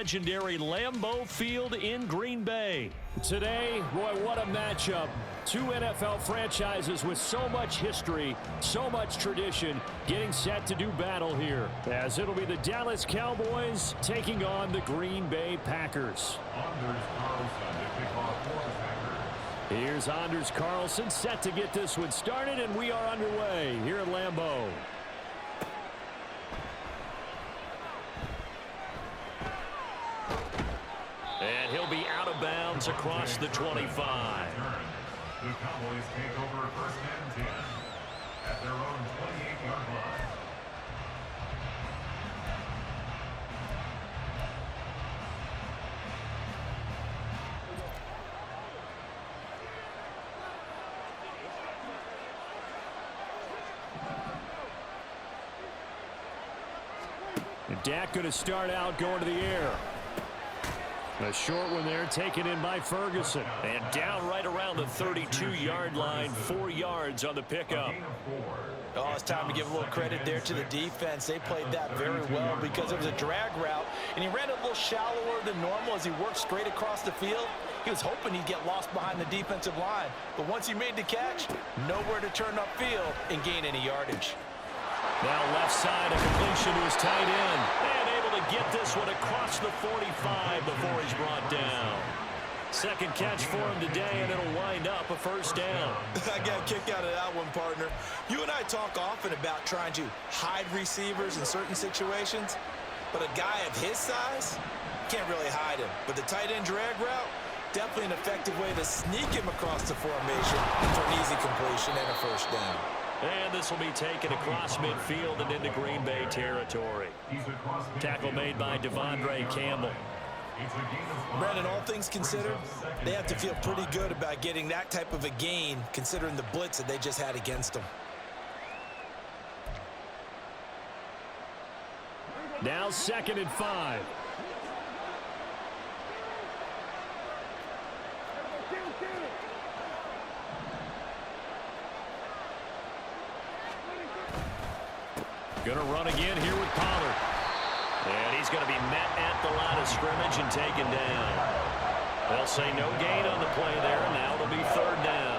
legendary Lambeau Field in Green Bay. Today, boy, what a matchup. Two NFL franchises with so much history, so much tradition, getting set to do battle here, as it'll be the Dallas Cowboys taking on the Green Bay Packers. Here's Anders Carlson set to get this one started, and we are underway here at Lambeau. And he'll be out of bounds across the 25. The Cowboys take over first and 10 at their own 28-yard line. And Dak going to start out going to the air. A short one there, taken in by Ferguson. And down right around the 32-yard line, 4 yards on the pickup. Oh, it's time to give a little credit there to the defense. They played that very well because it was a drag route, and he ran a little shallower than normal as he worked straight across the field. He was hoping he'd get lost behind the defensive line, but once he made the catch, nowhere to turn upfield and gain any yardage. Now left side, a completion to his tight end. And able to get this one across the 45 before he's brought down. Second catch for him today, and it'll wind up a first down. I got a kick out of that one, partner. You and I talk often about trying to hide receivers in certain situations, but a guy of his size can't really hide him. But the tight end drag route, definitely an effective way to sneak him across the formation for an easy completion and a first down. And this will be taken across midfield and into Green Bay territory. Tackle made by Devondre Campbell. Brandon, all things considered, they have to feel pretty good about getting that type of a gain considering the blitz that they just had against them. Now 2nd and 5. Going to run again here with Pollard. And he's going to be met at the line of scrimmage and taken down. They'll say no gain on the play there, and now it'll be 3rd down.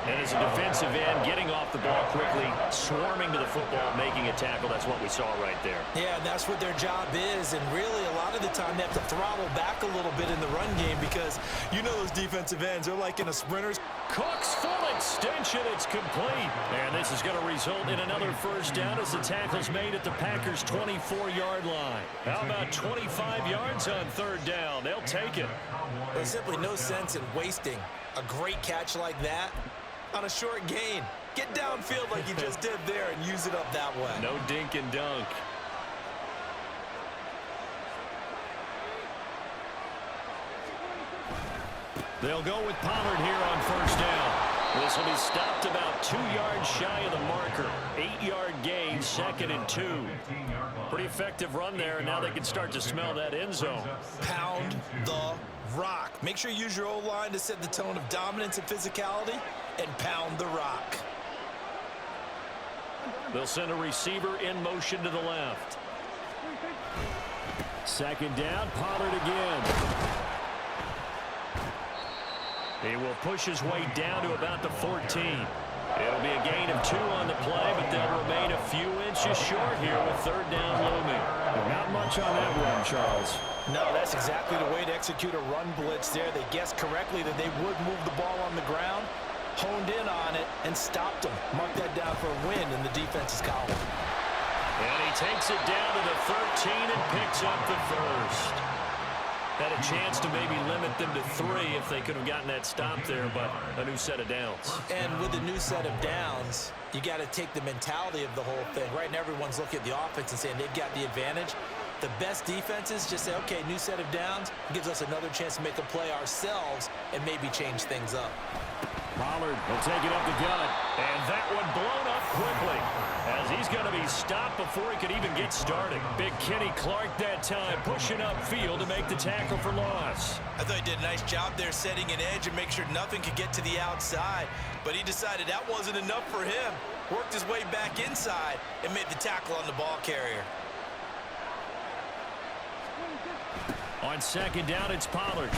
And as a defensive end, getting off the ball quickly, swarming to the football, making a tackle. That's what we saw right there. Yeah, and that's what their job is. And really, a lot of the time, they have to throttle back a little bit in the run game because you know those defensive ends, they're like in a sprinter's. Cook's full extension. It's complete. And this is going to result in another first down as the tackle's made at the Packers' 24-yard line. How about 25 yards on 3rd down? They'll take it. There's simply no sense in wasting a great catch like that on a short gain. Get downfield like you just did there and use it up that way. No dink and dunk. They'll go with Pollard here on 1st down. This will be stopped about 2 yards shy of the marker. 8-yard gain, 2nd and 2. Pretty effective run there, and now they can start to smell that end zone. Pound the rock. Make sure you use your O-line to set the tone of dominance and physicality, and pound the rock. They'll send a receiver in motion to the left. 2nd down, Pollard again. He will push his way down to about the 14. It'll be a gain of 2 on the play, but they'll remain a few inches short here with 3rd down looming. Not much on that run, Charles. No, that's exactly the way to execute a run blitz there. They guessed correctly that they would move the ball on the ground, honed in on it, and stopped them. Mark that down for a win in the defense's column. And he takes it down to the 13 and picks up the first. Had a chance to maybe limit them to 3 if they could have gotten that stop there, but a new set of downs. And with a new set of downs, you got to take the mentality of the whole thing. Right now, everyone's looking at the offense and saying they've got the advantage. The best defenses just say, okay, new set of downs, gives us another chance to make a play ourselves and maybe change things up. Pollard will take it up the gut, and that one blown up quickly as he's going to be stopped before he could even get started. Big Kenny Clark that time pushing upfield to make the tackle for loss. I thought he did a nice job there setting an edge and make sure nothing could get to the outside, but he decided that wasn't enough for him. Worked his way back inside and made the tackle on the ball carrier. On On second down, it's Pollard.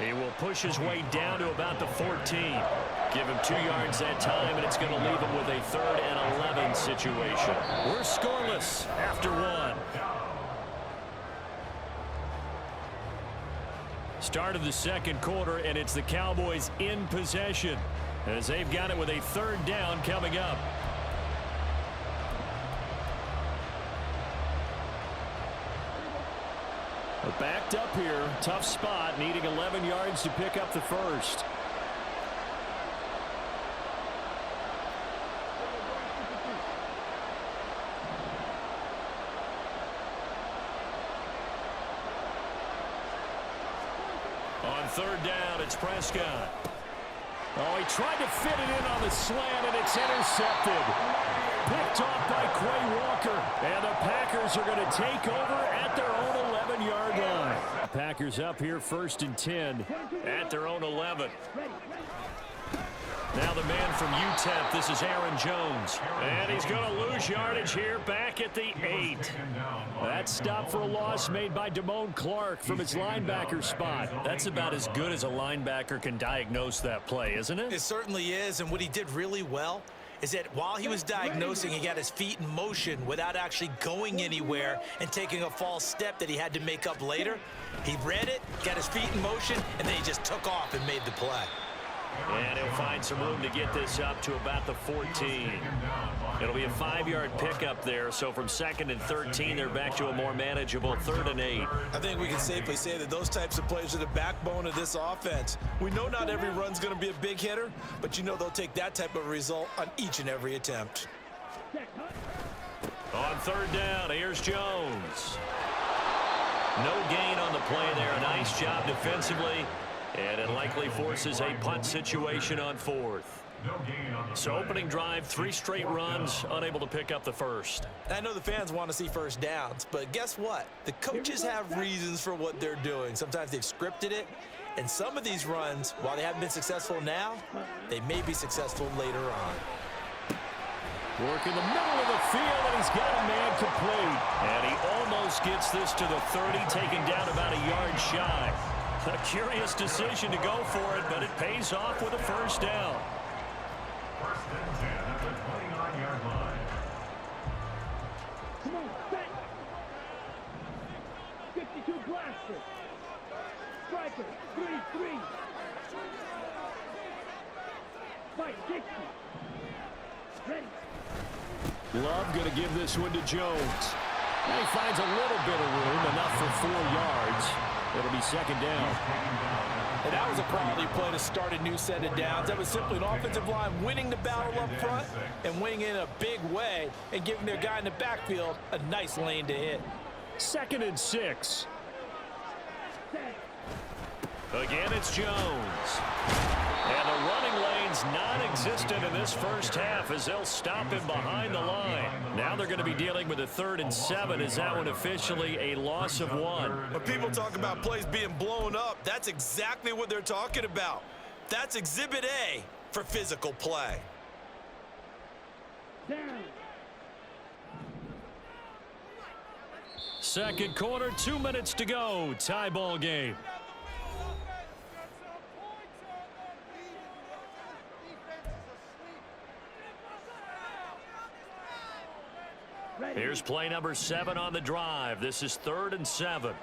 He will push his way down to about the 14. Give him 2 yards that time, and it's going to leave him with a 3rd and 11 situation. We're scoreless after 1. Start of the second quarter, and it's the Cowboys in possession as they've got it with a 3rd down coming up. Backed up here, tough spot, needing 11 yards to pick up the first. On 3rd down, it's Prescott. Oh, he tried to fit it in on the slant, and it's intercepted. Picked off by Quay Walker. And the Packers are going to take over at their own 11-yard line. Packers up here 1st and 10 at their own 11. Now the man from UTEP, this is Aaron Jones. And he's going to lose yardage here back at the 8. That stop for a loss made by Damone Clark from his linebacker spot. That's about as good as a linebacker can diagnose that play, isn't it? It certainly is, and what he did really well is that while he was diagnosing, he got his feet in motion without actually going anywhere and taking a false step that he had to make up later. He read it, got his feet in motion, and then he just took off and made the play. And he'll find some room to get this up to about the 14. It'll be a 5-yard pickup there, so from 2nd and 13, they're back to a more manageable 3rd and 8. I think we can safely say that those types of plays are the backbone of this offense. We know not every run's going to be a big hitter, but you know they'll take that type of result on each and every attempt. On 3rd down, here's Jones. No gain on the play there. A nice job defensively. And it likely forces a punt situation on 4th. So opening drive, 3 straight runs, unable to pick up the first. I know the fans want to see first downs, but guess what? The coaches have reasons for what they're doing. Sometimes they've scripted it, and some of these runs, while they haven't been successful now, they may be successful later on. Work in the middle of the field, and he's got a man complete. And he almost gets this to the 30, taken down about a yard shy. A curious decision to go for it, but it pays off with a first down. 1st and 10 at the 29-yard line. Come on, set. 52 blaster. Striker, 3-3. Fight 60. Ready. Love going to give this one to Jones. And he finds a little bit of room, enough for 4 yards. It'll be 2nd down. And that was a quality play to start a new set of downs. That was simply an offensive line winning the battle up front and winning in a big way and giving their guy in the backfield a nice lane to hit. 2nd and 6. Again, it's Jones. And the running lane's non-existent in this first half as they'll stop him behind the line. Now they're going to be dealing with a 3rd and 7. Is that one officially a loss of 1? When people talk about plays being blown up, that's exactly what they're talking about. That's Exhibit A for physical play. Down. Second quarter, 2 minutes to go. Tie ball game. Here's play number 7 on the drive. This is 3rd and 7.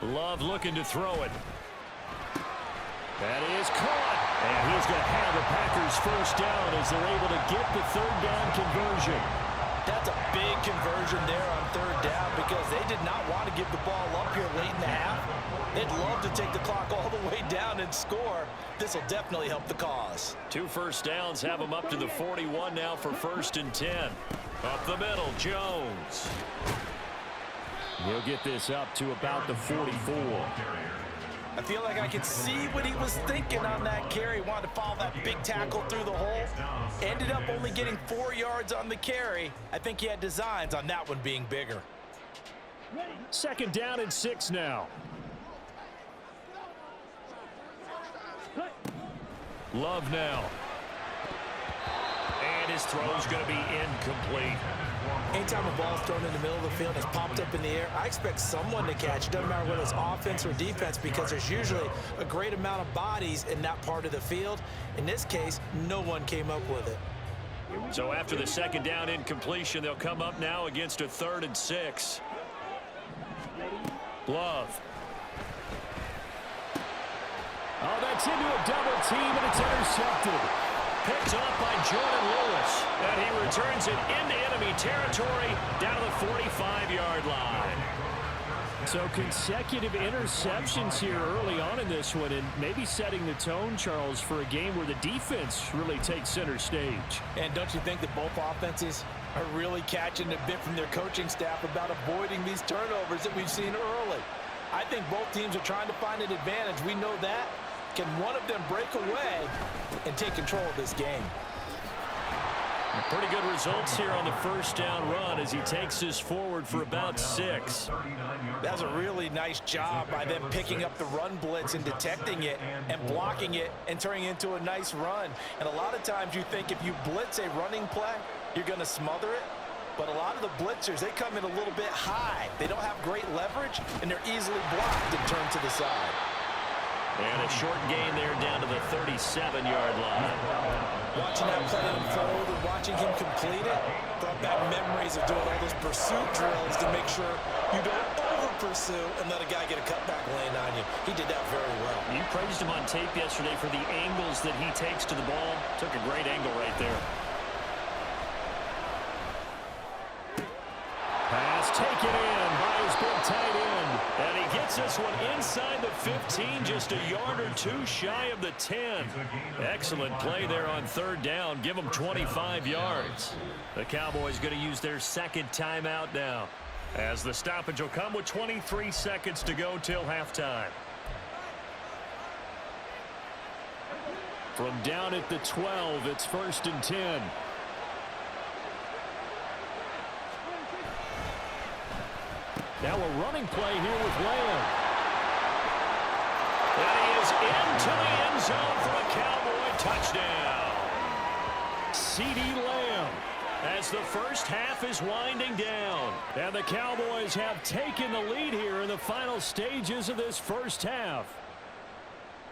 Love looking to throw it. That is caught. And he's going to have the Packers first down as they're able to get the 3rd down conversion. That's a big conversion there on 3rd down because they did not want to give the ball up here late in the half. They'd love to take the clock all the way down and score. This will definitely help the cause. 2 first downs have them up to the 41 now for 1st and 10. Up the middle, Jones. He'll get this up to about the 44. I feel like I could see what he was thinking on that carry. He wanted to follow that big tackle through the hole. Ended up only getting 4 yards on the carry. I think he had designs on that one being bigger. 2nd down and 6 now. Love now. And his throw's going to be incomplete. Anytime a ball's thrown in the middle of the field and it's popped up in the air, I expect someone to catch it. Doesn't matter whether it's offense or defense, because there's usually a great amount of bodies in that part of the field. In this case, no one came up with it. So after the second down incompletion, they'll come up now against a 3rd and 6. Love. Oh, that's into a double team, and it's intercepted. Picked off by Jordan Lewis. And he returns it into enemy territory down to the 45-yard line. So consecutive interceptions here early on in this one, and maybe setting the tone, Charles, for a game where the defense really takes center stage. And don't you think that both offenses are really catching a bit from their coaching staff about avoiding these turnovers that we've seen early? I think both teams are trying to find an advantage. We know that. Can one of them break away and take control of this game? Pretty good results here on the first down run as he takes this forward for about 6. That's a really nice job by them picking up the run blitz and detecting it and blocking it and turning it into a nice run. And a lot of times you think if you blitz a running play, you're going to smother it. But a lot of the blitzers, they come in a little bit high. They don't have great leverage, and they're easily blocked and turned to the side. And a short gain there down to the 37-yard line. Watching that play unfold and watching him complete it brought back memories of doing all those pursuit drills to make sure you don't over-pursue and let a guy get a cutback lane on you. He did that very well. You praised him on tape yesterday for the angles that he takes to the ball. Took a great angle right there. Pass taken in by his big tight end. And he gets this one inside the 15, just a yard or two shy of the 10. Excellent play there on 3rd down. Give them 25 yards. The Cowboys going to use their second timeout now, as the stoppage will come with 23 seconds to go till halftime. From down at the 12, it's 1st and 10. Now a running play here with Lamb. And he is into the end zone for a Cowboy touchdown. CeeDee Lamb, as the first half is winding down. and the Cowboys have taken the lead here in the final stages of this first half.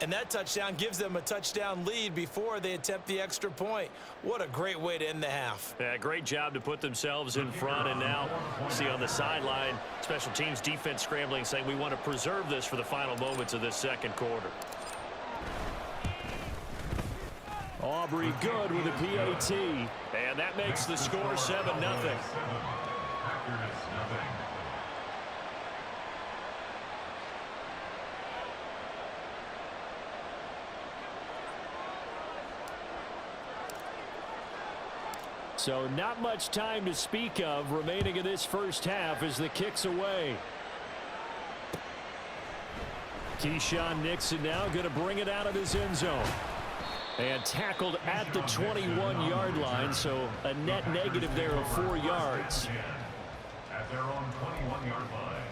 And that touchdown gives them a touchdown lead before they attempt the extra point. What a great way to end the half. Yeah, great job to put themselves in front. And now, see on the sideline, special teams defense scrambling, saying we want to preserve this for the final moments of this second quarter. Aubrey good with a PAT. And that makes the score 7-0. So not much time to speak of remaining in this first half as the kick's away. Keyshawn Nixon now going to bring it out of his end zone. And tackled at the 21-yard line, so a net negative there of 4 yards. At their own 21-yard line.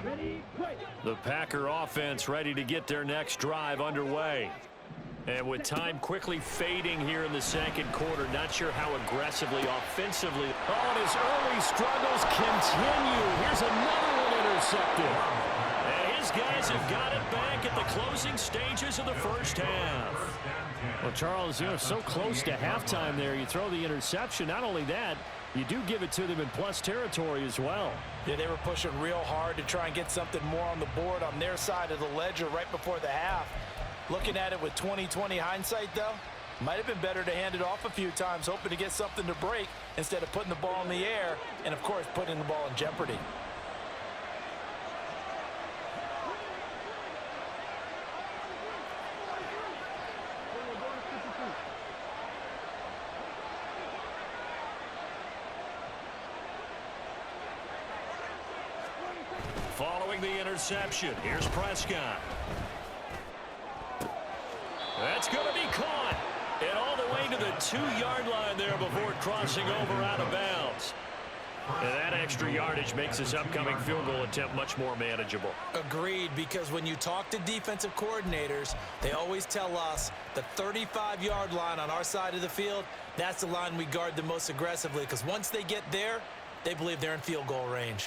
Ready, play. The Packer offense ready to get their next drive underway. And with time quickly fading here in the second quarter, not sure how aggressively, offensively. Oh, and his early struggles continue. Here's another one intercepted. And his guys have got it back at the closing stages of the first half. Well, Charles, you know, so close to halftime there. You throw the interception. Not only that, you do give it to them in plus territory as well. Yeah, they were pushing real hard to try and get something more on the board on their side of the ledger right before the half. Looking at it with 20/20 hindsight, though, might have been better to hand it off a few times, hoping to get something to break instead of putting the ball in the air and, of course, putting the ball in jeopardy. Following the interception, here's Prescott. That's going to be caught. And all the way to the 2-yard line there before crossing over out of bounds. And that extra yardage makes this upcoming field goal attempt much more manageable. Agreed, because when you talk to defensive coordinators, they always tell us the 35-yard line on our side of the field, that's the line we guard the most aggressively, because once they get there, they believe they're in field goal range.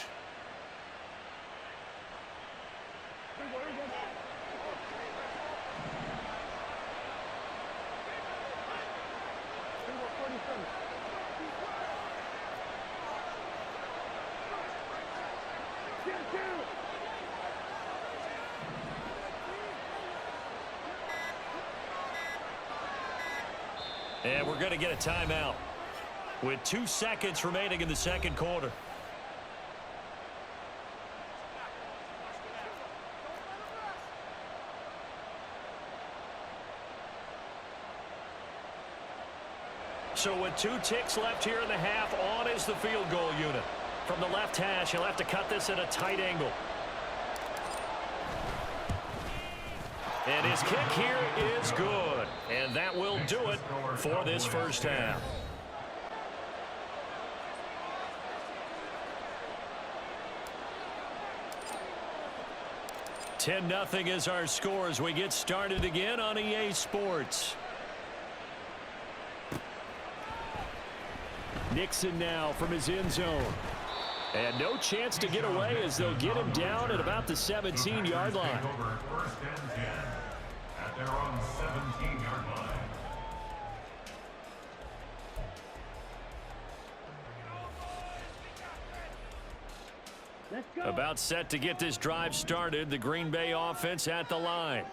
And we're going to get a timeout with 2 seconds remaining in the second quarter. So with 2 ticks left here in the half, on is the field goal unit. From the left hash, he'll have to cut this at a tight angle. And his kick here is good. And that will do it for this first half. (10-0) is our score as we get started again on EA Sports. Nixon now from his end zone. And no chance to get away as they'll get him down at about the 17-yard line. First and 10 at their own 17-yard line. Let's go. About set to get this drive started. The Green Bay offense at the line.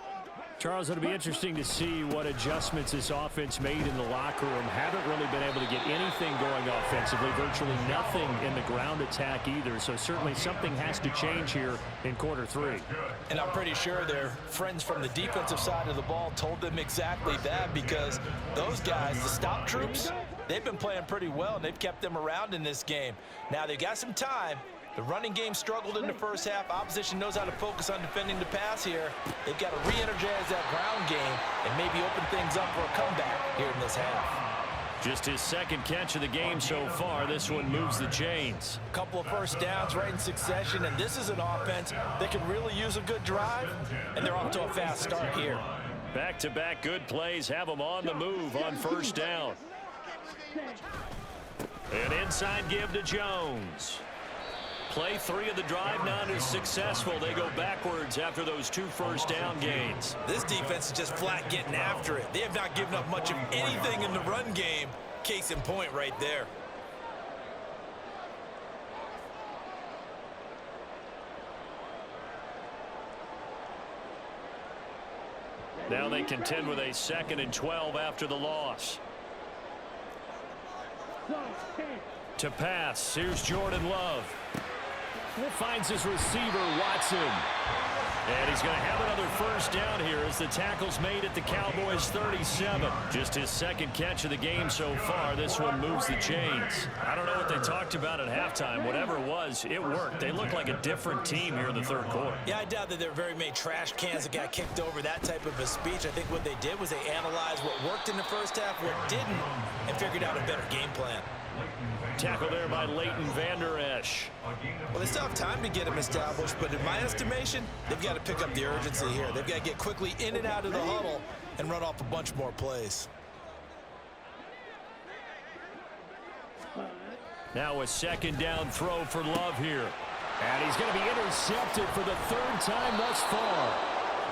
Charles, it'll be interesting to see what adjustments this offense made in the locker room. Haven't really been able to get anything going offensively. Virtually nothing in the ground attack either. So certainly something has to change here in quarter 3. And I'm pretty sure their friends from the defensive side of the ball told them exactly that, because those guys, the stop troops, they've been playing pretty well, and they've kept them around in this game. Now, they've got some time. The running game struggled in the first half. Opposition knows how to focus on defending the pass here. They've got to re-energize that ground game and maybe open things up for a comeback here in this half. Just his second catch of the game so far. This one moves the chains. A couple of first downs right in succession, and this is an offense that can really use a good drive, and they're off to a fast start here. Back-to-back good plays have them on the move on first down. An inside give to Jones. Play 3 of the drive not as successful. They go backwards after those 2 first down gains. This defense is just flat getting after it. They have not given up much of anything in the run game. Case in point right there. Now they contend with a 2nd and 12 after the loss. To pass, here's Jordan Love. Finds his receiver, Watson. And he's going to have another first down here as the tackle's made at the Cowboys 37. Just his second catch of the game so far. This one moves the chains. I don't know what they talked about at halftime. Whatever it was, it worked. They look like a different team here in the third quarter. Yeah, I doubt that there were very many trash cans that got kicked over, that type of a speech. I think what they did was they analyzed what worked in the first half, what didn't, and figured out a better game plan. Tackle there by Leighton Vander Esch. Well, they still have time to get him established, but in my estimation, they've got to pick up the urgency here. They've got to get quickly in and out of the huddle and run off a bunch more plays. Now a second down throw for Love here. And he's going to be intercepted for the 3rd time thus far.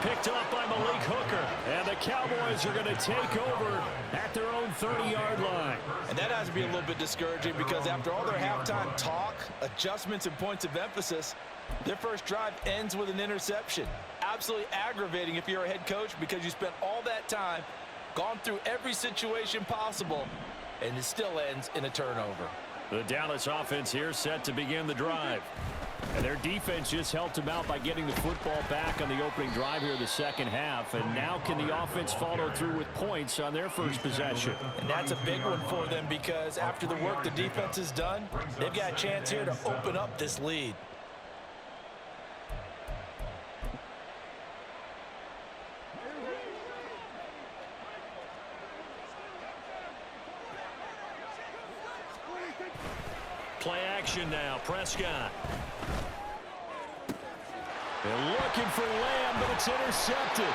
Picked up by Malik Hooker. And the Cowboys are going to take over at their own 30-yard line. And that has to be a little bit discouraging, because after all their halftime talk, adjustments, and points of emphasis, their first drive ends with an interception. Absolutely aggravating if you're a head coach, because you spent all that time, gone through every situation possible, and it still ends in a turnover. The Dallas offense here set to begin the drive. And their defense just helped them out by getting the football back on the opening drive here in the second half. And now can the offense follow through with points on their first possession? And that's a big one for them, because after the work the defense has done, they've got a chance here to open up this lead. Play action now. Prescott. They're looking for Lamb, but it's intercepted.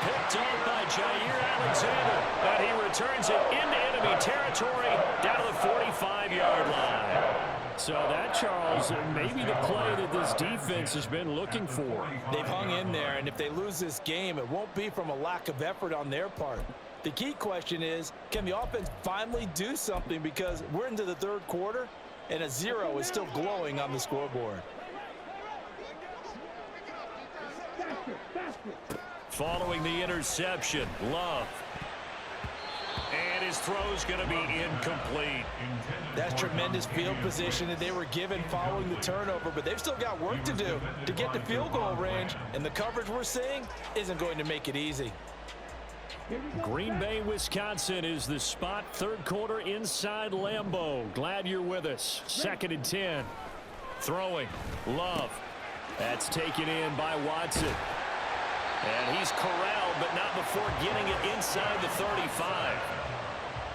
Picked up by Jair Alexander. And he returns it into enemy territory down to the 45-yard line. So that, Charles, may be the play that this defense has been looking for. They've hung in there, and if they lose this game, it won't be from a lack of effort on their part. The key question is, can the offense finally do something, because we're into the third quarter, and a 0 is still glowing on the scoreboard. Following the interception, Love. And his throw's going to be incomplete. That's tremendous field position that they were given following the turnover, but they've still got work to do to get to field goal range, and the coverage we're seeing isn't going to make it easy. Green Bay, Wisconsin is the spot. Third quarter inside Lambeau. Glad you're with us. 2nd and 10. Throwing. Love. That's taken in by Watson. And he's corralled, but not before getting it inside the 35.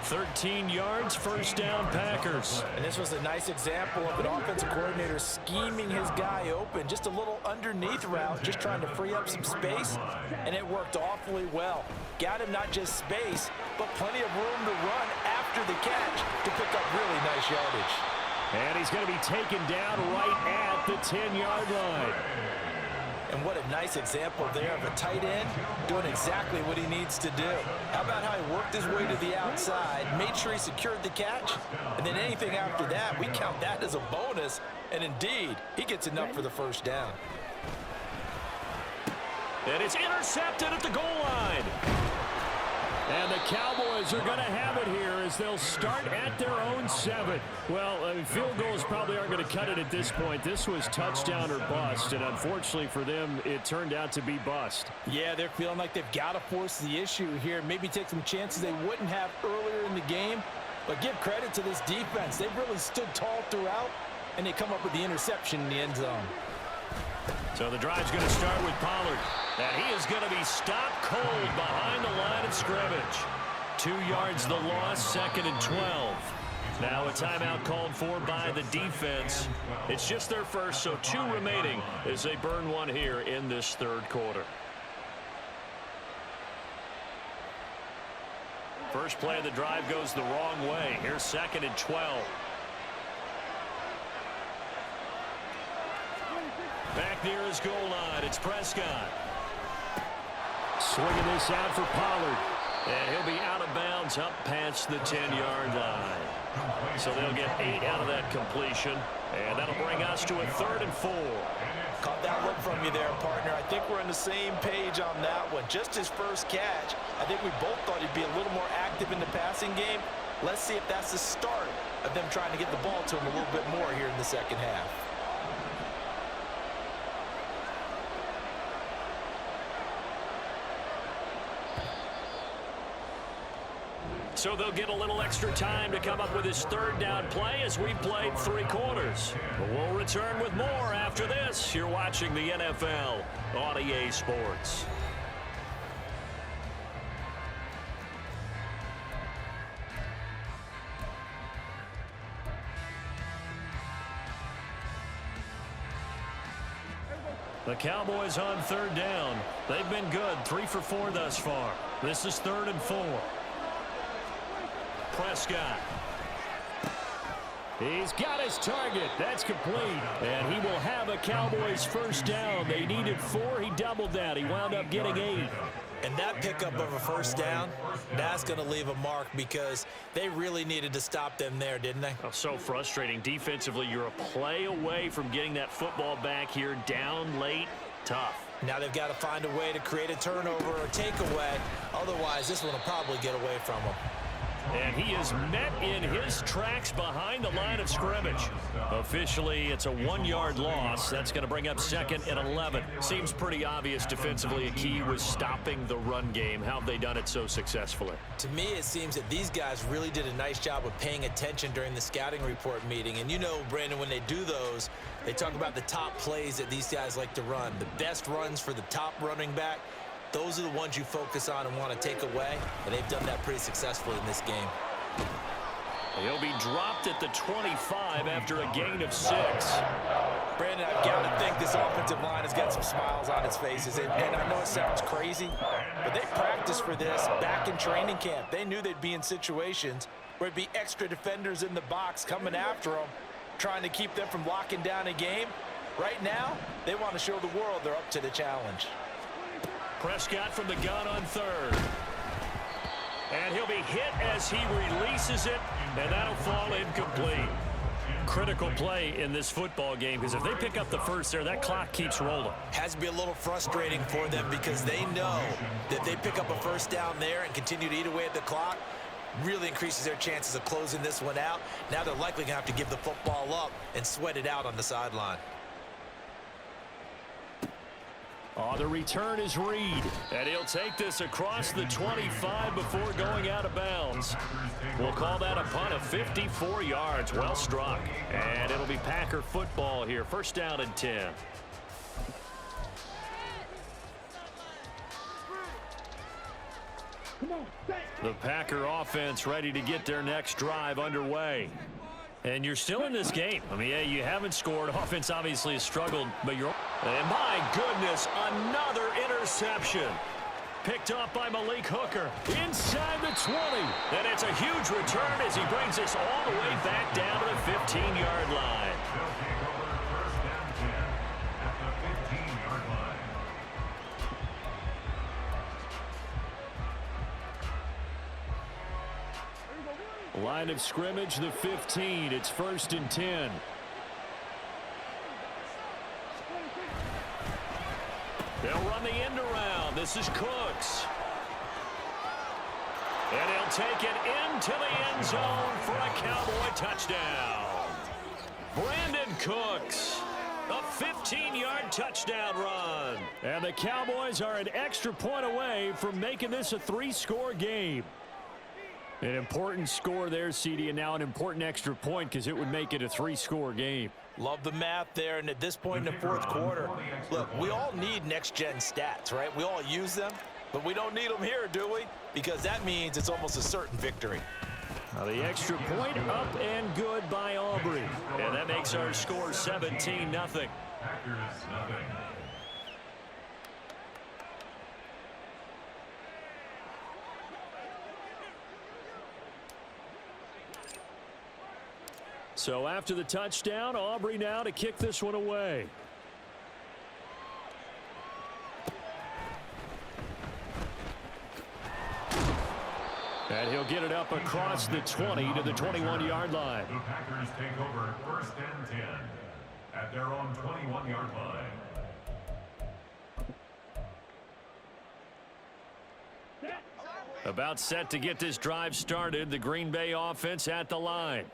13 yards, first down, Packers. And this was a nice example of an offensive coordinator scheming his guy open. Just a little underneath route, just trying to free up some space, and it worked awfully well. Got him not just space, but plenty of room to run after the catch to pick up really nice yardage. And he's going to be taken down right at the 10-yard line. And what a nice example there of a tight end doing exactly what he needs to do. How about how he worked his way to the outside, made sure he secured the catch, and then anything after that, we count that as a bonus. And indeed, he gets enough for the first down. And it's intercepted at the goal line. And the Cowboys are going to have it here as they'll start at their own 7. Well, field goals probably aren't going to cut it at this point. This was touchdown or bust, and unfortunately for them, it turned out to be bust. Yeah, they're feeling like they've got to force the issue here, maybe take some chances they wouldn't have earlier in the game. But give credit to this defense. They've really stood tall throughout, and they come up with the interception in the end zone. So the drive's going to start with Pollard. And he is going to be stopped cold behind the line of scrimmage. 2 yards the loss, 2nd and 12. Now a timeout called for by the defense. It's just their first, so 2 remaining as they burn one here in this third quarter. First play of the drive goes the wrong way. Here's 2nd and 12. Back near his goal line, it's Prescott. Swinging this out for Pollard. And he'll be out of bounds up past the 10-yard line. So they'll get 8 out of that completion. And that'll bring us to a 3rd and 4. Caught that look from you there, partner. I think we're on the same page on that one. Just his first catch. I think we both thought he'd be a little more active in the passing game. Let's see if that's the start of them trying to get the ball to him a little bit more here in the second half. So they'll get a little extra time to come up with his 3rd down play as we played 3 quarters. But we'll return with more after this. You're watching the NFL on EA Sports. The Cowboys on 3rd down. They've been good, 3 for 4 thus far. This is 3rd and 4. Prescott. He's got his target. That's complete. And he will have a Cowboys first down. They needed 4. He doubled that. He wound up getting 8. And that pickup of a first down, that's going to leave a mark because they really needed to stop them there, didn't they? Oh, so frustrating. Defensively, you're a play away from getting that football back here. Down late. Tough. Now they've got to find a way to create a turnover or takeaway. Otherwise, this one will probably get away from them. And he is met in his tracks behind the line of scrimmage. Officially, it's a 1-yard loss. That's going to bring up 2nd and 11. Seems pretty obvious defensively a key was stopping the run game. How have they done it so successfully? To me, it seems that these guys really did a nice job of paying attention during the scouting report meeting. And you know, Brandon, when they do those, they talk about the top plays that these guys like to run. The best runs for the top running back. Those are the ones you focus on and want to take away, and they've done that pretty successfully in this game. He'll be dropped at the 25 after a gain of 6. Brandon, I've got to think this offensive line has got some smiles on its faces. And I know it sounds crazy, but they practiced for this back in training camp. They knew they'd be in situations where it'd be extra defenders in the box coming after them, trying to keep them from locking down a game. Right now, they want to show the world they're up to the challenge. Prescott from the gun on 3rd. And he'll be hit as he releases it, and that'll fall incomplete. Critical play in this football game, because if they pick up the first there, that clock keeps rolling. Has to be a little frustrating for them because they know that if they pick up a first down there and continue to eat away at the clock, really increases their chances of closing this one out. Now they're likely going to have to give the football up and sweat it out on the sideline. Oh, the return is Reed, and he'll take this across the 25 before going out of bounds. We'll call that a punt of 54 yards. Well struck. And it'll be Packer football here. First down and 10. The Packer offense ready to get their next drive underway. And you're still in this game. I mean, yeah, you haven't scored. Offense obviously has struggled, but you're... And my goodness, another interception. Picked up by Malik Hooker inside the 20. And it's a huge return as he brings us all the way back down to the 15-yard line. Line of scrimmage, the 15. It's 1st and 10. They'll run the end around. This is Cooks. And he'll take it into the end zone for a Cowboy touchdown. Brandon Cooks. A 15-yard touchdown run. And the Cowboys are an extra point away from making this a 3-score game. An important score there, CD, and now an important extra point because it would make it a 3-score game. Love the math there, and at this point in the 4th quarter, look, we all need next-gen stats, right? We all use them, but we don't need them here, do we? Because that means it's almost a certain victory. Now the extra point up and good by Aubrey. And that makes our score 17-0. Packers, nothing. So after the touchdown, Aubrey now to kick this one away. And he'll get it up across the 20 to the 21-yard line. The Packers take over 1st and 10 at their own 21-yard line. About set to get this drive started. The Green Bay offense at the line.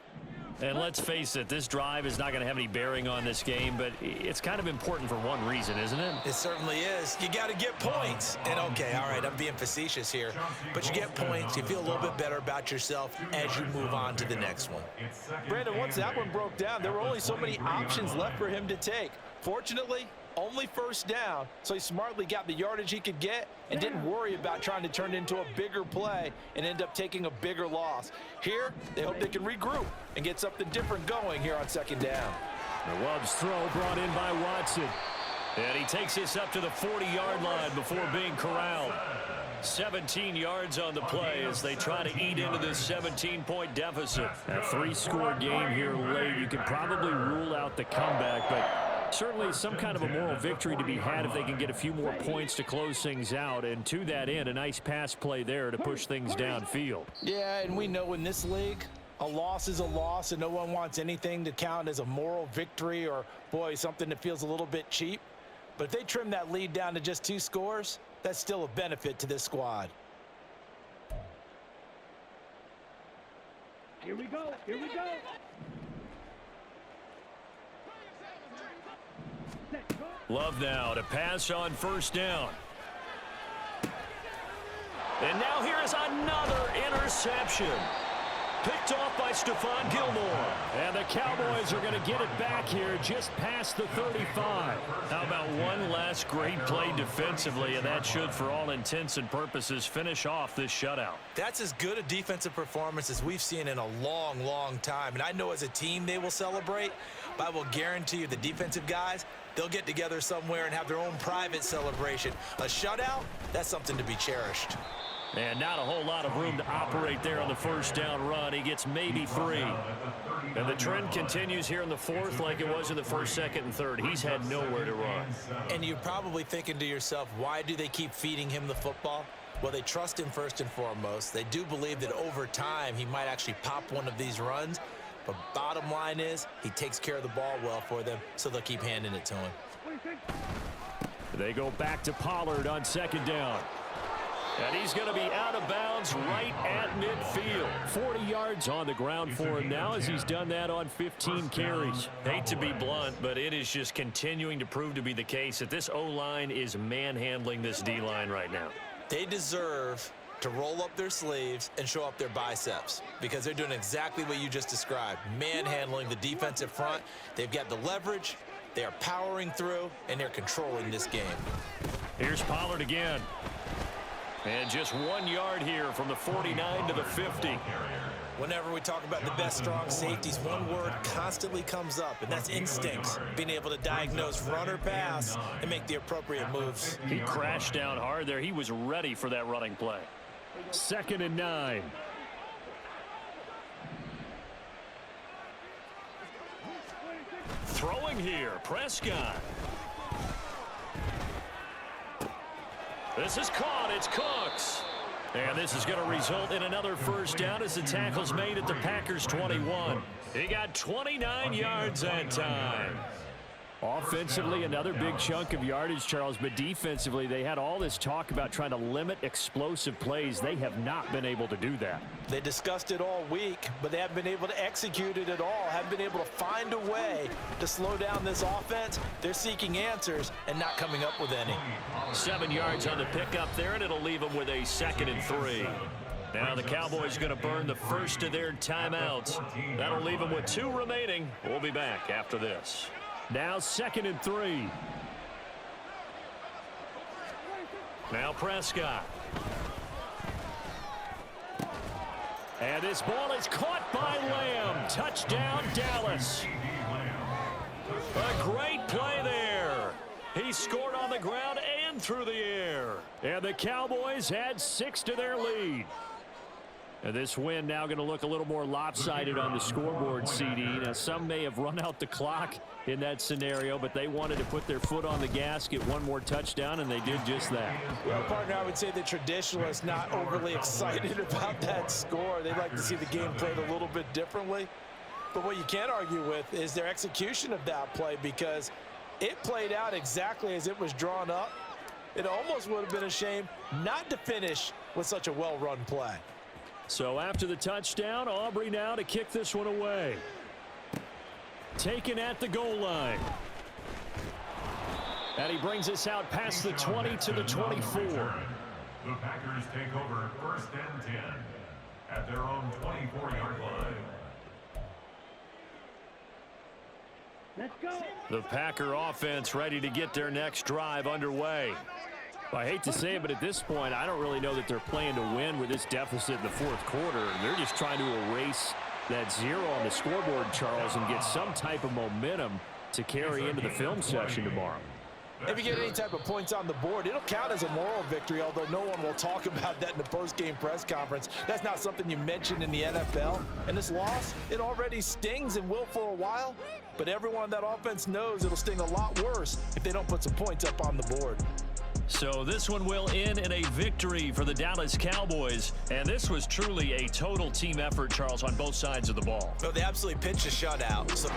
And let's face it, this drive is not going to have any bearing on this game, but it's kind of important for one reason, isn't it? It certainly is. You got to get points. And, okay, all right, I'm being facetious here. But you get points, you feel a little bit better about yourself as you move on to the next one. Brandon, once that one broke down, there were only so many options left for him to take. Fortunately, only 1st down, so he smartly got the yardage he could get and didn't worry about trying to turn it into a bigger play and end up taking a bigger loss. Here, they hope they can regroup and get something different going here on 2nd down. The Love's throw brought in by Watson. And he takes this up to the 40-yard line before being corralled. 17 yards on the play as they try to eat into this 17-point deficit. A 3-score game here late. You can probably rule out the comeback, but certainly some kind of a moral victory to be had if they can get a few more points to close things out. And to that end, a nice pass play there to push things downfield. Yeah, and we know in this league, a loss is a loss, and no one wants anything to count as a moral victory or, boy, something that feels a little bit cheap. But if they trim that lead down to just 2 scores, that's still a benefit to this squad. Here we go. Here we go. Love now to pass on 1st down. And now here is another interception. Picked off by Stephon Gilmore. And the Cowboys are going to get it back here just past the 35. How about one last great play defensively, and that should, for all intents and purposes, finish off this shutout. That's as good a defensive performance as we've seen in a long, long time. And I know as a team they will celebrate, but I will guarantee you the defensive guys, they'll get together somewhere and have their own private celebration. A shutout, that's something to be cherished. And not a whole lot of room to operate there on the first down run. He gets maybe 3. And the trend continues here in the fourth like it was in the first, second, and third. He's had nowhere to run. And you're probably thinking to yourself, why do they keep feeding him the football? Well, they trust him first and foremost. They do believe that over time he might actually pop one of these runs. But bottom line is he takes care of the ball well for them, so they'll keep handing it to him. They go back to Pollard on second down. And he's going to be out of bounds right at midfield. 40 yards on the ground for him now as he's done that on 15 carries. Hate to be blunt, but it is just continuing to prove to be the case that this O-line is manhandling this D-line right now. They deserve to roll up their sleeves and show up their biceps because they're doing exactly what you just described, manhandling the defensive front. They've got the leverage, they are powering through, and they're controlling this game. Here's Pollard again. And just 1 yard here from the 49 to the 50. Whenever we talk about the best strong safeties, one word constantly comes up, and that's instincts. Being able to diagnose run or pass and make the appropriate moves. He crashed down hard there. He was ready for that running play. 2nd and 9. Throwing here, Prescott. This is caught. It's Cooks. And this is going to result in another first down as the tackle's made at the Packers' 21. He got 29 yards that time. Offensively, another big chunk of yardage, Charles, but defensively, they had all this talk about trying to limit explosive plays. They have not been able to do that. They discussed it all week, but they haven't been able to execute it at all, haven't been able to find a way to slow down this offense. They're seeking answers and not coming up with any. 7 yards on the pickup there, and it'll leave them with a 2nd and 3. Now the Cowboys going to burn the first of their timeouts. That'll leave them with 2 remaining. We'll be back after this. Now 2nd and 3. Now Prescott. And this ball is caught by Lamb. Touchdown, Dallas. A great play there. He scored on the ground and through the air. And the Cowboys add 6 to their lead. And this win now going to look a little more lopsided on the scoreboard, CD. Now, some may have run out the clock in that scenario, but they wanted to put their foot on the gas, get one more touchdown, and they did just that. Well, partner, I would say the traditionalists not overly excited about that score. They'd like to see the game played a little bit differently. But what you can't argue with is their execution of that play, because it played out exactly as it was drawn up. It almost would have been a shame not to finish with such a well-run play. So after the touchdown, Aubrey now to kick this one away. Taken at the goal line. And he brings us out past the 20 to the 24. The Packers take over 1st and 10 at their own 24-yard line. Let's go. The Packer offense ready to get their next drive underway. I hate to say it, but at this point, I don't really know that they're playing to win with this deficit in the 4th quarter. They're just trying to erase that 0 on the scoreboard, Charles, and get some type of momentum to carry into the film session tomorrow. If you get any type of points on the board, it'll count as a moral victory, although no one will talk about that in the post-game press conference. That's not something you mention in the NFL. And this loss, it already stings and will for a while, but everyone on that offense knows it'll sting a lot worse if they don't put some points up on the board. So this one will end in a victory for the Dallas Cowboys. And this was truly a total team effort, Charles, on both sides of the ball. No, they absolutely pitched a shutout. So